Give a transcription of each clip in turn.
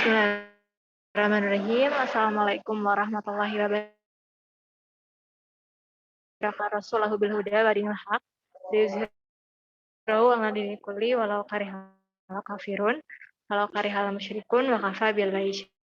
Bismillahirrahmanirrahim. Assalamualaikum warahmatullahi wabarakatuh. Rasulahu bil huda wa dinil haq. Liyuzhirahu ala dini kulli walau karihal kafirun. Walau karihal musyrikun wa kafa billahi syahida.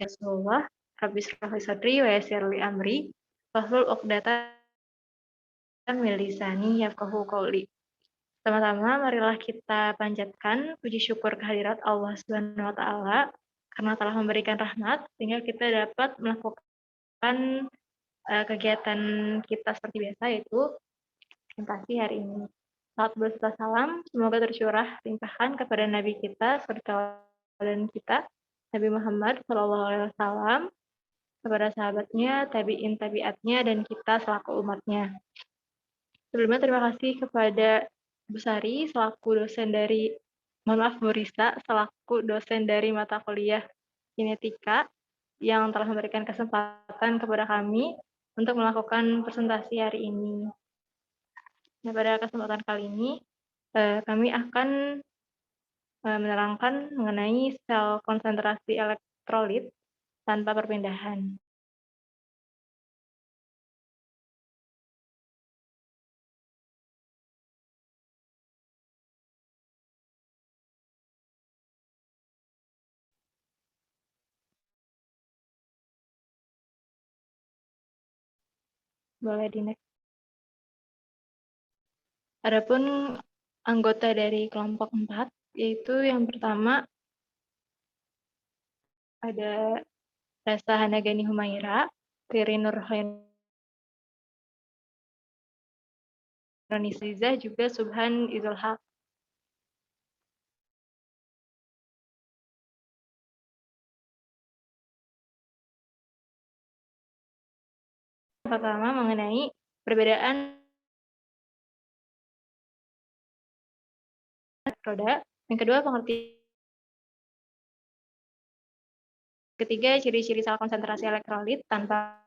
Rasulullah, Rabbi shrah li sadri wa yassir li amri wahlul 'uqdatam min lisani yafqahu qawli. Pertama-tama, marilah kita panjatkan puji syukur kehadirat Allah Subhanahu wa Ta'ala karena telah memberikan rahmat sehingga kita dapat melakukan kegiatan kita seperti biasa, yaitu presentasi hari ini. Salat berserta salam semoga tercurah limpahkan kepada Nabi kita, dan kita, Nabi Muhammad SAW, kepada sahabatnya, tabi'in tabi'atnya, dan kita selaku umatnya. Sebelumnya terima kasih kepada Bu Sari selaku dosen dari, Bu Risa selaku dosen dari mata kuliah Kinetika yang telah memberikan kesempatan kepada kami untuk melakukan presentasi hari ini. Nah, pada kesempatan kali ini kami akan menerangkan mengenai sel konsentrasi elektrolit tanpa perpindahan. Boleh di next. Adapun anggota dari kelompok 4, yaitu yang pertama ada Rasa Hanagani Humaira, Riri Nurhani Siza, juga Subhan Izul Haq. Pertama mengenai perbedaan elektroda, yang kedua pengertian, ketiga ciri-ciri sel konsentrasi elektrolit tanpa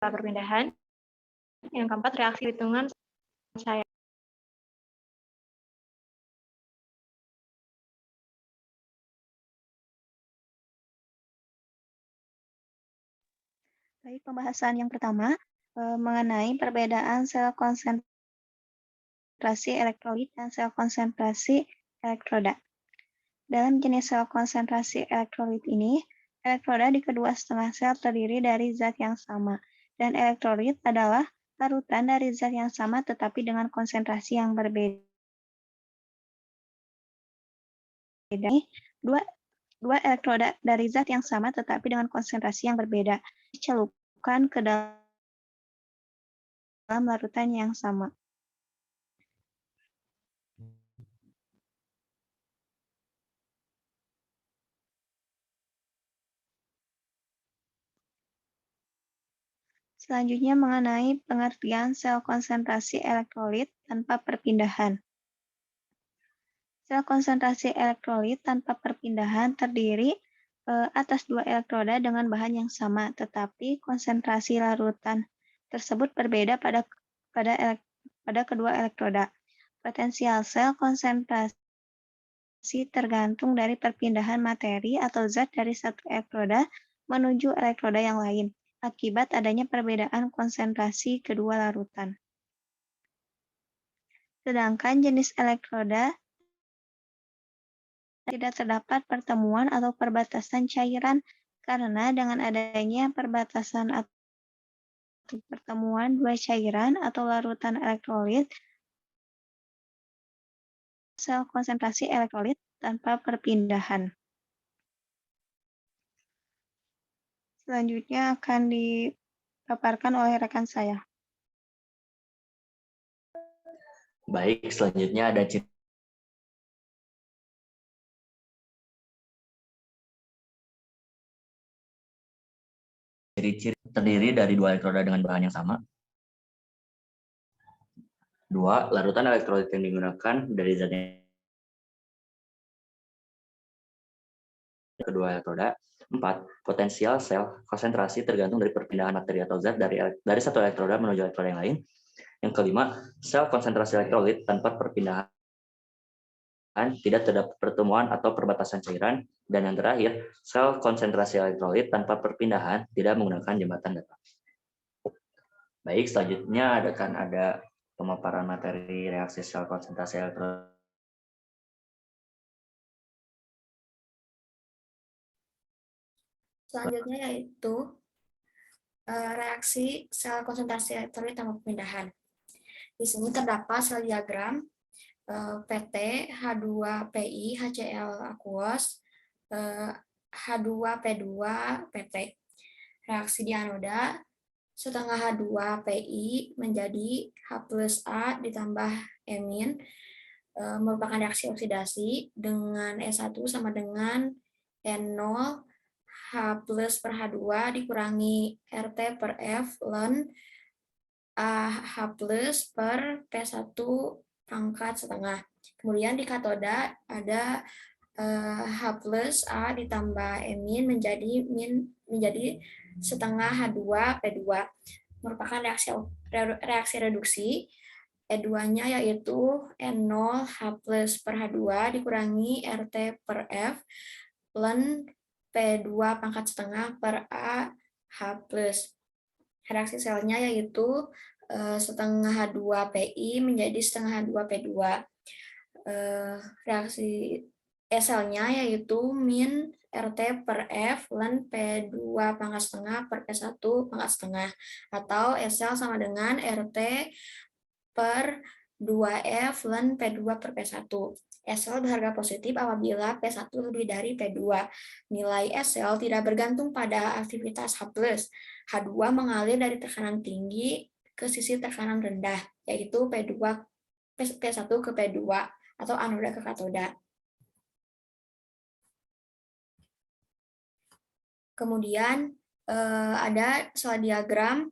perpindahan, yang keempat reaksi hitungan saya. Baik, pembahasan yang pertama mengenai perbedaan sel konsentrasi elektrolit dan sel konsentrasi elektroda. Dalam jenis sel konsentrasi elektrolit ini, elektroda di kedua setengah sel terdiri dari zat yang sama, dan elektrolit adalah larutan dari zat yang sama tetapi dengan konsentrasi yang berbeda. Dua elektroda dari zat yang sama tetapi dengan konsentrasi yang berbeda dicelupkan ke dalam larutan yang sama. Selanjutnya mengenai pengertian sel konsentrasi elektrolit tanpa perpindahan. Sel konsentrasi elektrolit tanpa perpindahan terdiri atas dua elektroda dengan bahan yang sama, tetapi konsentrasi larutan tersebut berbeda pada kedua elektroda. Potensial sel konsentrasi tergantung dari perpindahan materi atau zat dari satu elektroda menuju elektroda yang lain, akibat adanya perbedaan konsentrasi kedua larutan. Sedangkan jenis elektroda tidak terdapat pertemuan atau perbatasan cairan karena dengan adanya perbatasan atau pertemuan dua cairan atau larutan elektrolit, sel konsentrasi elektrolit tanpa perpindahan. Selanjutnya akan dipaparkan oleh rekan saya. Baik, selanjutnya ada ciri-ciri terdiri dari dua elektroda dengan bahan yang sama. 2. Larutan elektrolit yang digunakan dari zatnya kedua elektroda. 4. Potensial sel konsentrasi tergantung dari perpindahan materi atau zat dari satu elektroda menuju elektroda yang lain. Yang kelima, sel konsentrasi elektrolit tanpa perpindahan tidak terdapat pertemuan atau perbatasan cairan. Dan yang terakhir, sel konsentrasi elektrolit tanpa perpindahan tidak menggunakan jembatan data. Baik, selanjutnya ada pemaparan materi reaksi sel konsentrasi elektrolit. Selanjutnya yaitu reaksi sel konsentrasi elektrolit tanpa perpindahan. Di sini terdapat sel diagram PT, H2PI, HCl aqueous, H2P2, PT. Reaksi di anoda, setengah H2PI menjadi H plus A ditambah emin, merupakan reaksi oksidasi dengan E1 sama dengan N0 H plus per H2 dikurangi RT per F ln H plus per P1 pangkat setengah. Kemudian di katoda ada H plus A ditambah emin menjadi setengah H2P2. Merupakan reaksi reduksi. E2-nya yaitu N0 H plus per H2 dikurangi RT per F ln P2 pangkat setengah per A H plus. Reaksi selnya yaitu setengah H2PI menjadi setengah H2P2. Reaksi selnya yaitu min RT per F ln P2 pangkat setengah per P1 pangkat setengah. Atau sel sama dengan RT per 2F ln P2 per P1. SL berharga positif apabila P1 lebih dari P2. Nilai SL tidak bergantung pada aktivitas H+. H2 mengalir dari tekanan tinggi ke sisi tekanan rendah, yaitu P1 ke P2 atau anoda ke katoda. Kemudian ada sel diagram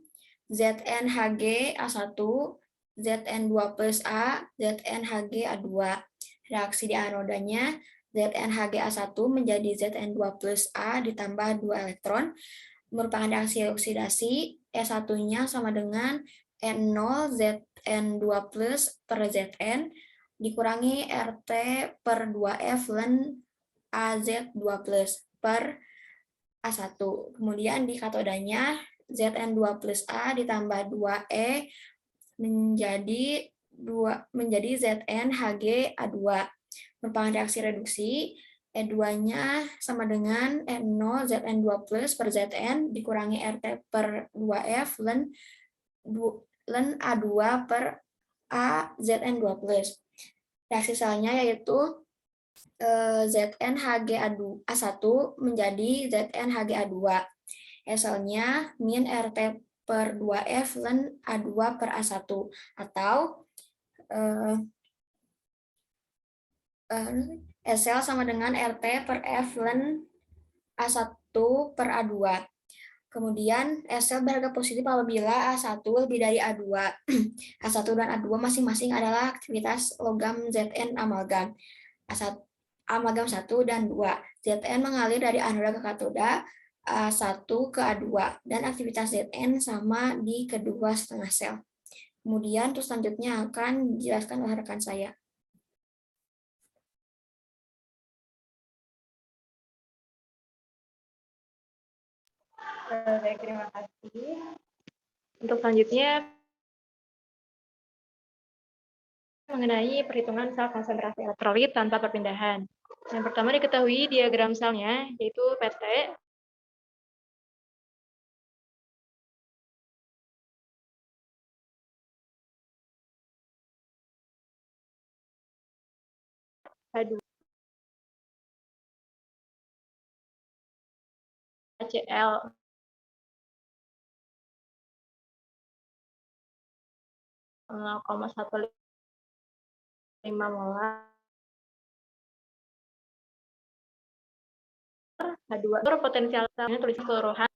ZnHg A1, Zn2 plus A, ZnHg A2. Reaksi di anodanya, ZnHgA1 menjadi Zn2 plus A ditambah 2 elektron, merupakan reaksi oksidasi, E1-nya sama dengan N0 Zn2 plus per Zn, dikurangi RT per 2F ln Az2 plus per A1. Kemudian di katodanya, Zn2 plus A ditambah 2E menjadi ZnHgA2. Merupakan reaksi reduksi, E2-nya sama dengan N0 Zn2 plus per Zn dikurangi RT per 2F ln A2 per A Zn2 plus. Reaksi selnya yaitu ZnHgA1 menjadi ZnHgA2. Selnya min RT per 2F ln A2 per A1. Atau SL sama dengan RT per F ln A1 per A2. Kemudian SL berharga positif apabila A1 lebih dari A2. A1 dan A2 masing-masing adalah aktivitas logam Zn amalgam. Amalgam 1 dan 2. Zn mengalir dari anoda ke katoda, A1 ke A2, dan aktivitas Zn sama di kedua setengah sel. Kemudian terus selanjutnya akan dijelaskan oleh rekan saya. Baik, terima kasih. Untuk selanjutnya mengenai perhitungan sel konsentrasi elektrolit tanpa perpindahan. Yang pertama diketahui diagram selnya, yaitu PT. H2 HCl (0,15 molar H2 potensial selnya tulis keseluruhan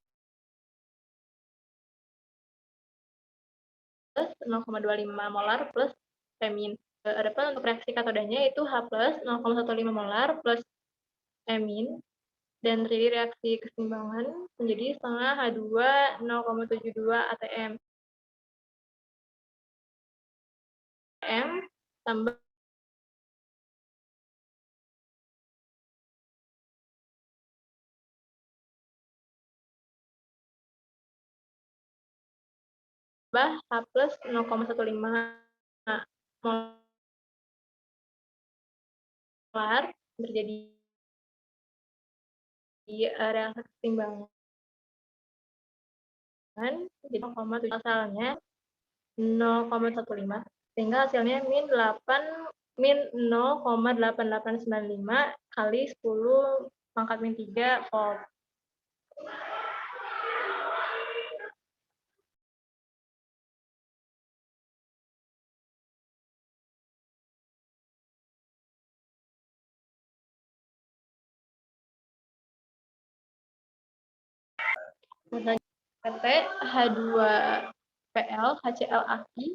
plus 0,25 molar plus P-. Adapun untuk reaksi katodanya itu H plus 0,15 molar plus E-, dan terjadi reaksi keseimbangan menjadi setengah H2 0,72 atm. Tambah H plus 0,15 molar terjadi reaksi keseimbangan jadi 0,7 asalnya 0,15 sehingga hasilnya min 0,8895 kali 10 pangkat min 3 volt. PT H2PL, HCl aki,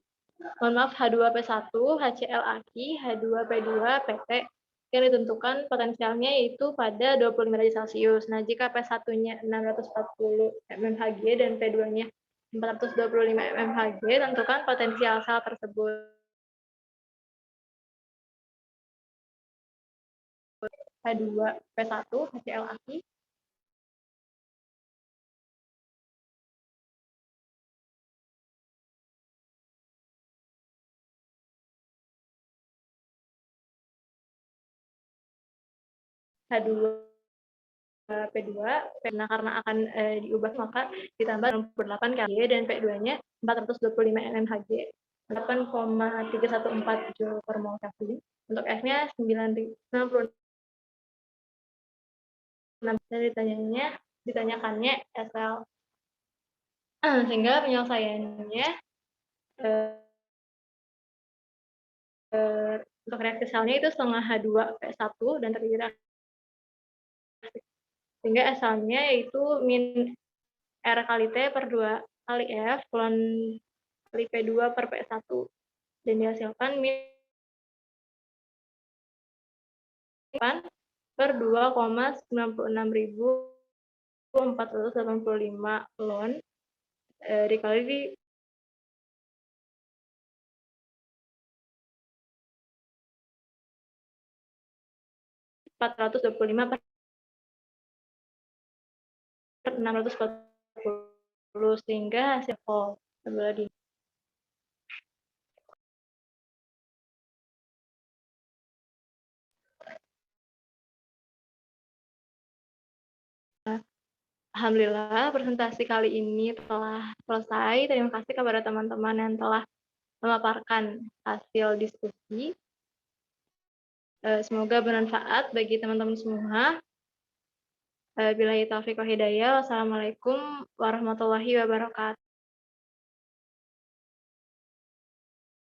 mohon maaf H2P1, HCl aki, H2P2, PT yang ditentukan potensialnya yaitu pada 25 derajat Celcius. Nah, jika P1-nya 640 mmHg dan P2-nya 425 mmHg, tentukan potensial sel tersebut. H2P1, HCl aki, H2P2, karena akan diubah maka ditambah 68 kali dan P2-nya 425 mmHg, 8,314 Joule per mol Kelvin. Untuk F-nya 96. Ditanyakannya SL. Sehingga penyelesaiannya untuk reaksi selnya itu setengah H2P1 dan terdiri dari sehingga asalnya yaitu min R kali T per 2 kali F ln kali P2 per P1 dan dihasilkan min per 2,96.485 ln dikali di 425 per 640 sehingga hasil volt di Alhamdulillah presentasi kali ini telah selesai. Terima kasih kepada teman-teman yang telah memaparkan hasil diskusi. Semoga bermanfaat bagi teman-teman semua. Billahi taufiq wa hidayah. Wassalamualaikum warahmatullahi wabarakatuh.